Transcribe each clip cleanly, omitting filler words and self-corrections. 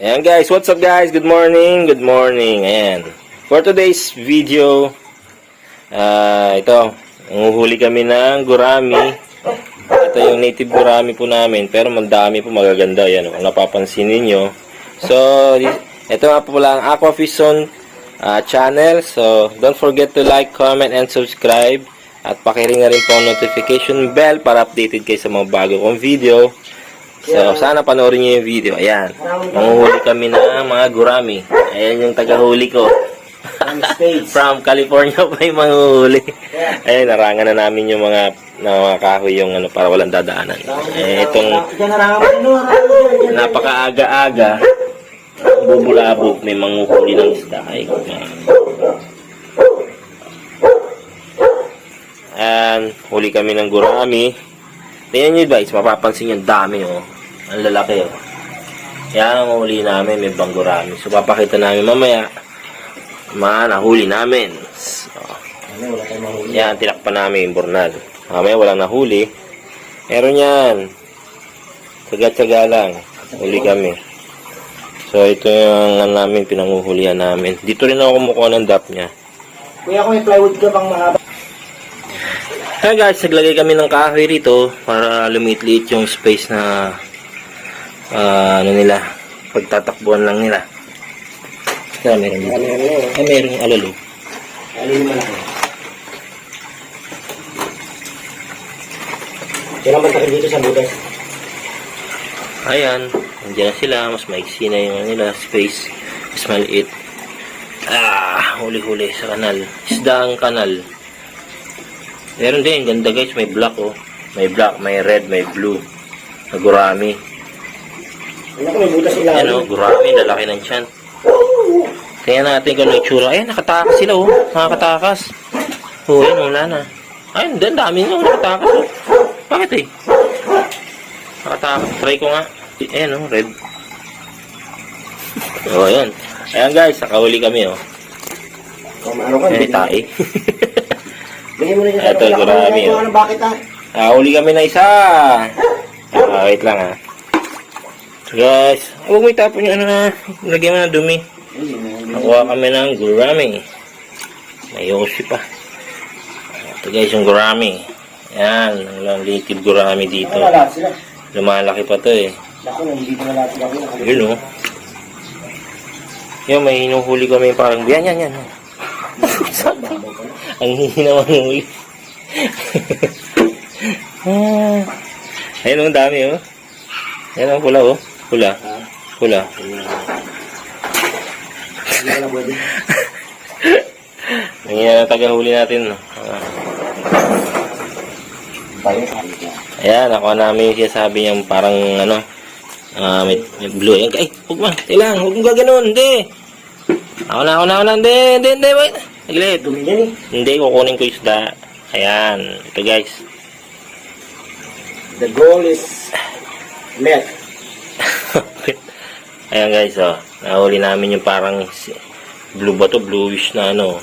Ayan guys, what's up guys? Good morning, good morning. Ayan. For today's video, ito, nanguhuli kami ng gurami. Ito yung native gurami po namin, pero mandami po, magaganda. Ayan, kung napapansin ninyo. So, ito nga po pala ang Aquafish Zone channel. So, don't forget to like, comment, and subscribe. At pakiring na rin po ang notification bell para updated kayo sa mga bago kong video. So, sana panoorin niyo yung video. Ayan. Manguhuli kami ng mga gurami. Ayan yung tagahuli ko. From California pa yung manguhuli. Ayan, narangan na namin yung mga kahoy yung para walang dadaanan. Itong napakaaga-aga bubulabog, may manguhuli ng isda. Ay, ayan, huli kami ng gurami. Tingnan nyo guys, mapapansin yung dami oh. Ang lalaki oh. Yan ang huli namin, may banggurami. So papakita namin mamaya nahuli namin. So, yan, tinakpan namin yung burnal. Mamaya walang nahuli. Meron yan. Tsaga-tsaga lang. Huli kami. So ito yung namin, pinanguhulihan namin. Dito rin ako kumukuha ng dap niya. Kuya, kung may plywood ka pang mahaba. Kaya guys, naglagay kami ng kahoy rito para lumit-liit yung space na nila, pagtatakbuhan lang nila. Kaya meron dito. Ay, meron yung alalo. Alalo malaki. Kaya naman tayo dito sa butas. Ayan, nandiyan na sila. Mas maiksi na yung nila, space. Mas maliit. Huli-huli sa kanal. Isda ang kanal. Meron din, ganda guys, may black oh. May black, may red, may blue. Na gurami. May butas ilalim. Ayan oh, gurami, lalaki ng tiyan. Tingnan natin kung ano yung tsura. Ayan, nakatakas sila oh. Nakakatakas. Oh, ayan, wala na. Ayun, dami nyo, nakatakas oh. Bakit eh? Nakatakas, try ko nga. Ayan oh, red. Oh, ayan. Ayan guys, nakahuli kami oh. Ayan, tae. Ito, gurami oh. Bakit ha? Huli kami na isa. Wait lang ha. So guys, huwag mo itapon yung ano na. Lagyan mo na dumi. Nakuha kami ng gurami. May yosi pa. Ito guys, yung gurami. Yan, ang native gurami dito. Lumalaki pa to eh. Yun oh. Yun, may hinuhuli kami parang yan. Ang hihina naman yung huli. Ayun, ang dami oh. Ayun, pula oh. Pula. Ang hihina na tagahuli natin. Ayan, nakuha namin yung sinasabi niyang parang may blue. Ay, huwag ma. Kailangan, huwag mong gaganon. Hindi. Ako na. Hindi, wait. Naglit. Hindi, kukunin ko yung isda. Ayan. Ito guys. The goal is met. Ayan guys, oh. Nahuli namin yung parang blue ba to? Bluish na ano.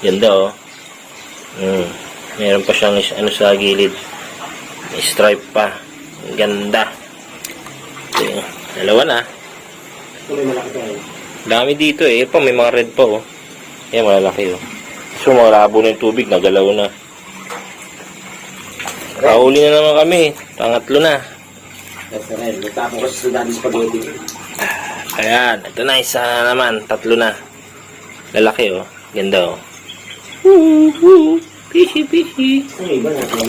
Ganda, oh. Meron pa siyang sa gilid. May stripe pa. Ganda. Ito, dalawa na. Dami dito eh. May mga red pa, oh. Ayan, malalaki oh. So, malabo na yung tubig, nagalaw na. Kahuli na naman kami. Pangatlo na. That's right. Nagtapon ko sa daddy spaghetti. Ayan, ito na, isa na naman. Tatlo na. Lalaki oh. Ganda oh. Fishy. Ang iba natin.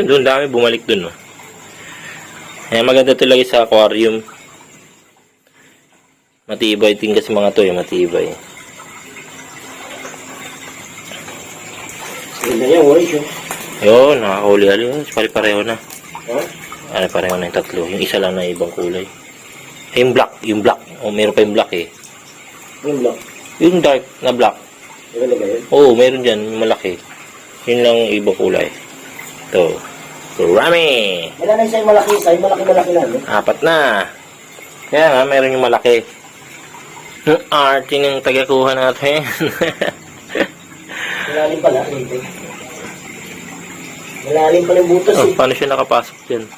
Doon dami bumalik dun oh. Ayan, maganda ito lagi sa aquarium. Matibay din kasi mga to, matibay. Ganda niya, orange yun. Yun, nakahuli-hali yun. Pare-pareho na. Huh? Pareho na yung tatlo. Yung isa lang na ibang kulay. Yung black. Oh, meron pa yung black eh. Yung black? Yung dark na black. Ano ba yun? Oo, meron dyan. Yung malaki. Yun lang yung ibang kulay. Ito. Gurami! Wala na isa yung malaki. Isa yung malaki na. No? 4 na. Kaya nga, meron yung malaki. Yung arte ng tagakuha natin. Malalim pala. Malalim pala yung butas Oh, eh. paano siya nakapasok dyan?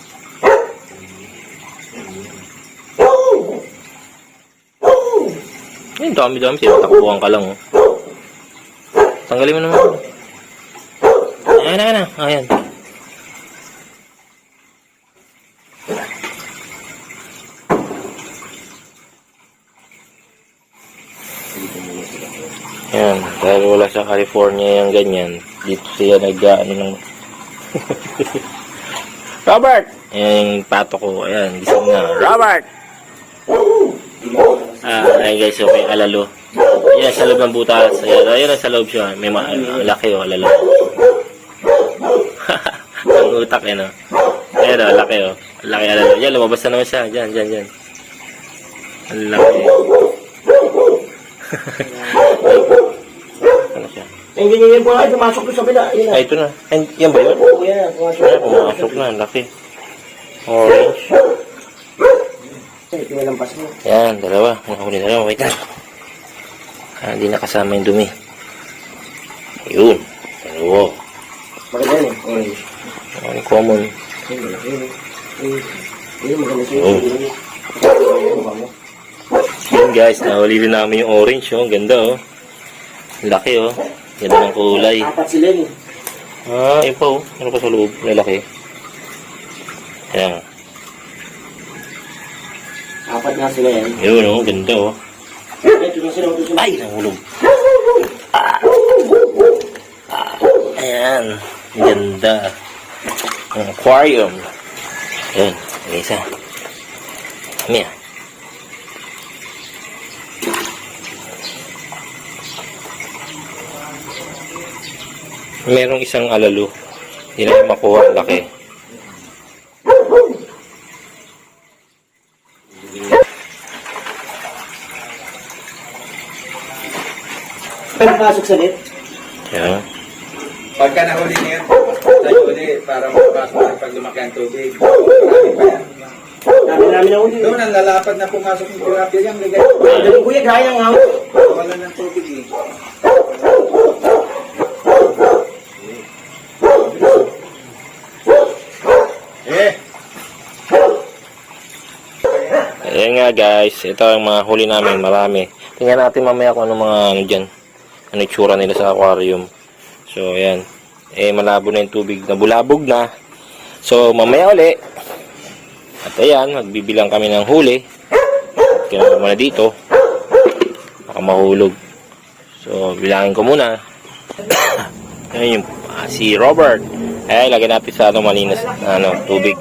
dami-dami. Tinatakbuhan ka lang, oh. Tanggalin mo naman. Ayan. Ayan. Yan, dahil wala sa California yung ganyan. Dito siya nag-ano ng... Robert! Ayan yung pato ko. Ayan, gising na. Robert! Ayan guys, so may alalo. Ayan, sa loob ng butas. Ayan, sa loob siya. May laki, oh, alalo. Ang utak, no? Ayan, oh, laki, oh. Laki alalo. Ayan, lumabas na naman siya. Diyan. Ang laki. Ano siya? Yung ganyan po ay pumasok doon sa bila. Yun na. Ay, ito na. Ay, yan ba yun? Oo, yan na. Pumasok. Ay, pumasok na. Ang laki. Orange. Ay, pinalampas mo. Yan, dalawa. Makahuli na lang. Wait lang. Hindi nakasama yung dumi. Ayun. Dalawa. Maganda yun eh. Orange. Ang common. Ayun, maganda siya. Oh. Yun guys, nahuli rin namin yung orange. Oh. Ang ganda, oh. Laki, oh. Ganda ng kulay. Apat sila yun. Yun pa, oh. Ano pa sa loob? Lalaki. Ayan. Apat nga sila yan. Yun, oh. Ganda, oh. Ito na sila. Ay, nahulog. Ayan. Ganda. Ang aquarium. Ayan. Ang isa. Kami, ah. Merong isang alalo. Hindi namin makuha. Ang laki. Ay, napasok sa net. Ayan. Pagka nahuli niya, tayo ulit para makapasok na pag lumaki ang tubig. Marami pa yan. Dami namin na uli. Doon ang lalapad na pumasok ng tilapia yan, ligay. Daling kuya, gaya nga. Wala ng tubig eh. Ayan nga guys, ito ang mga huli namin, marami. Tingnan natin mamaya kung ano mga ano dyan. Ano itsura nila sa aquarium. So ayan, malabo na yung tubig na bulabog na. So mamaya uli. At ayan, magbibilang kami ng huli. Kaya muna dito. Baka mahulog. So bilangin ko muna. Ayan yung si Robert. Ay, lagyan natin sa malinis na tubig.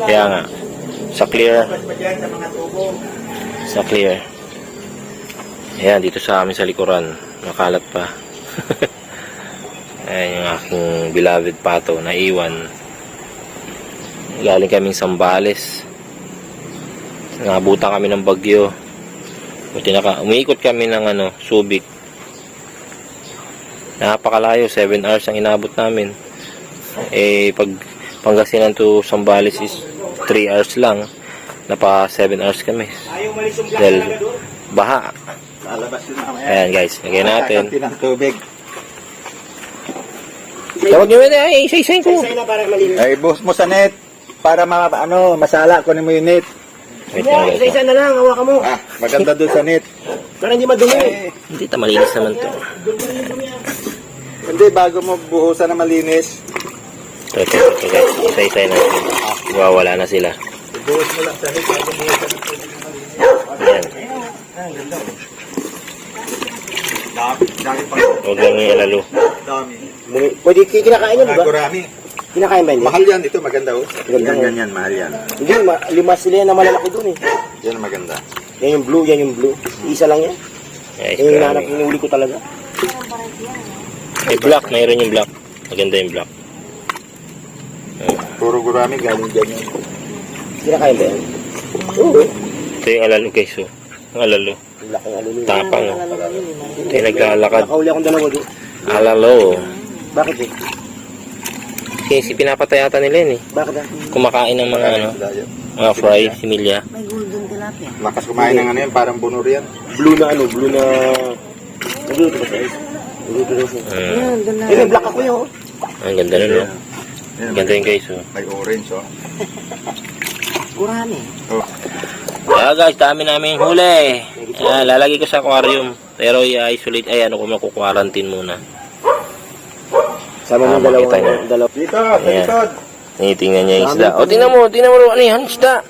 Kaya nga. Sa clear. Sa clear. Ayan, dito sa amin sa likuran. Nakalat pa. Ayan yung aking beloved pato na iwan. Galing kaming Sambales. Nabutan kami ng bagyo. Umiikot kami ng Subic. Napakalayo, 7 hours ang inabot namin. Pag Pangasinan to Sambales is 3 hours lang. Napa 7 hours kami. Dahil baha. Lalabas yun mamaya. Ayan guys, lagyan natin. Kakapi ng tubig. Tawag nyo na, isa-isayin ko. Isa na para malinis. Ay, buhos mo sa net. Para masala, kunin mo yung net. Wait lang, guys. Isa-isa na lang, hawakan mo. Maganda doon sa net. Para hindi madumi. Hindi, malinis naman to. Hindi, bago mo buhusan na malinis. Ito guys, isa-isayin natin. Wala na sila. Buhos mo lang sa net. Bago buhusan ng tubig na malinis. Ayan. Dami pa. Huwag lang yung alalo. Dami. Pwede kinakain yun, di ba? Gurami. Kinakain ba yun? Mahal yan. Ito maganda oh. Maganda, oh. Yan, mahal yan. Hindi, lima sila yan na malalaki doon eh. Yan ang maganda. Yan yung blue, yan yung blue. Isa lang yan. Guys, Yan yung hinahanap, marami. hinuli ko talaga. May black, mayroon yung black. Maganda yung black. Puro gurami galing dyan yun. Kinakain ba yan? Oo. Ito yung alalo guys, oh. Ang alalo. Ang laking alulu. Tapang, oh. Ito yung naglalakad. Nakauli akong dalawa doon. Alalo. Bakit eh? Kasi pinapatay ata nila yun eh. Bakit ah? Kumakain ng mga mga fry, similya. May golden tilapia. Lakas kumain ng yan, parang bunor yan. Blue na blue na... Nagluto ba siya? Nagluto na siya. Yan, doon na. Eh, may black ako yun. Oh. Ang ganda nun, no? Ang ganda yung guys, oh. May orange oh. Gurami. Oh. Kaya guys, dami namin huli. Yan, lalagay ko sa aquarium. Pero i-isolate, ay ano ko, maku-quarantine muna. Sama mo makita niyo. dalawa. Dito, Ayan. likod. Tingnan niya yung isda. O, tingnan mo, ano yan, isda.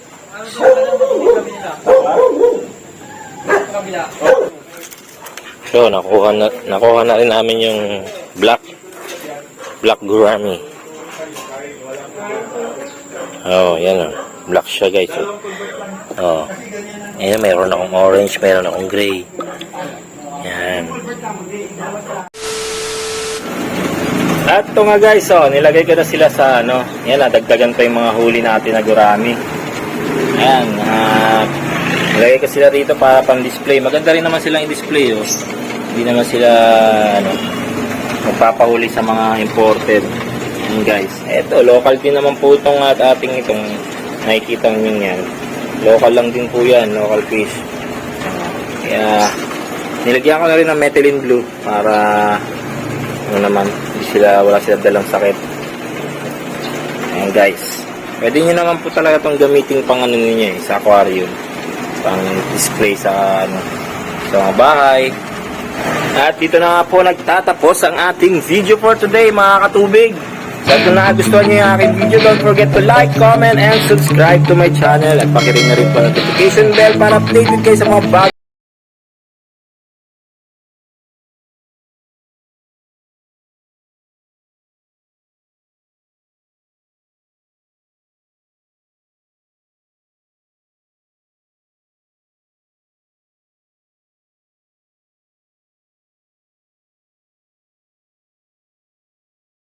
So, nakuha na rin namin yung black gourami. Oh, yan oh. Black siya, guys. Oh. Ayan, mayroon akong orange, mayroon akong gray. Yan. At ito nga guys, oh, nilagay ko na sila sa ano. Yan, nadagdagan pa yung mga huli natin na gurami. Ayan, nilagay ko sila rito para pang-display. Maganda rin naman silang i-display, oh. Hindi naman sila, ano, magpapahuli sa mga imported. Yan guys. Eto, local din naman po itong ating itong nakikita nyo yan. Local lang din po yan, local fish. Kaya, nilagyan ko na rin ng methylene blue para, ano naman, wala sila dalang sakit. Ayan guys. Pwede nyo naman po talaga itong gamitin pang ano ninyo sa aquarium. Pang display sa, ano, sa mga bahay. At dito na nga po nagtatapos ang ating video for today mga katubig. So kung nagustuhan nyo yung aking video, don't forget to like, comment, and subscribe to my channel. At pakiring na rin po notification bell para updated kayo sa mga bago